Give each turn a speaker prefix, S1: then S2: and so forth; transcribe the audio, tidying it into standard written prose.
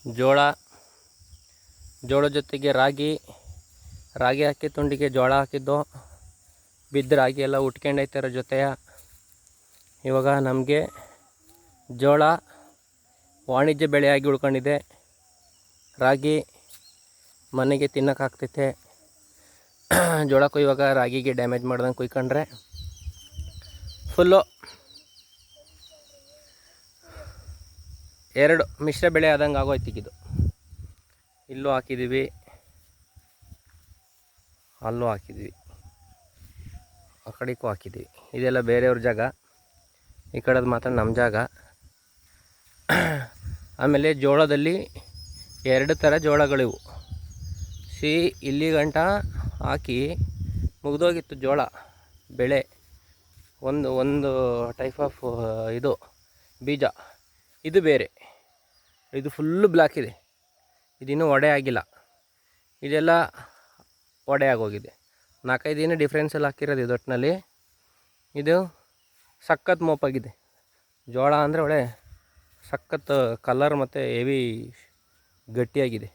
S1: ಜೋಳ ಜೊತೆಗೆ ರಾಗಿ ಹಾಕಿ ತುಂಡಿಗೆ ಜೋಳ ಹಾಕಿದ್ದು ಬಿದ್ದ ರಾಗಿ ಎಲ್ಲ ಉಟ್ಕೊಂಡೈತೆ ಜೊತೆಯ. ಇವಾಗ ನಮಗೆ ಜೋಳ ವಾಣಿಜ್ಯ ಬೆಳೆಯಾಗಿ ಉಳ್ಕೊಂಡಿದೆ. ರಾಗಿ ಮನೆಗೆ ತಿನ್ನೋಕ್ಕಾಗ್ತೈತೆ. ಜೋಳ ಕೊಯ್ಯುವಾಗ ರಾಗಿಗೆ ಡ್ಯಾಮೇಜ್ ಮಾಡ್ದಂಗೆ ಕುಯ್ಕೊಂಡ್ರೆ ಫುಲ್ಲು ಎರಡು ಮಿಶ್ರ ಬೆಳೆ ಆದಂಗೆ ಆಗೋಯ್ತಿಗಿದು. ಇಲ್ಲೂ ಹಾಕಿದ್ದೀವಿ, ಅಲ್ಲೂ ಹಾಕಿದ್ವಿ, ಆ ಕಡೆಗೂ ಹಾಕಿದ್ವಿ. ಇದೆಲ್ಲ ಬೇರೆಯವ್ರ ಜಾಗ, ಈ ಕಡೆದು ಮಾತ್ರ ನಮ್ಮ ಜಾಗ. ಆಮೇಲೆ ಜೋಳದಲ್ಲಿ 2 ಥರ ಜೋಳಗಳಿವು. ಇಲ್ಲಿ ಗಂಟ ಹಾಕಿ ಮುಗಿದೋಗಿತ್ತು ಜೋಳ ಬೆಳೆ. ಒಂದು ಟೈಪ್ ಆಫ್ ಇದು ಬೀಜ. ಇದು ಬೇರೆ, ಇದು ಫುಲ್ಲು ಬ್ಲ್ಯಾಕ್ ಇದೆ. ಇದಿನ್ನೂ ಒಡೆ ಆಗಿಲ್ಲ. ಇದೆಲ್ಲ ಒಡೆ ಆಗೋಗಿದೆ. 4-5 ದಿನ ಡಿಫ್ರೆನ್ಸಲ್ಲಿ ಹಾಕಿರೋದು ಇದು. ಒಟ್ಟಿನಲ್ಲಿ ಇದು ಸಖತ್ ಮೋಪಾಗಿದೆ. ಜೋಳ ಅಂದರೆ ಒಳ್ಳೆ ಸಖತ್ ಕಲರ್ ಮತ್ತು ಹೆವಿ ಗಟ್ಟಿಯಾಗಿದೆ.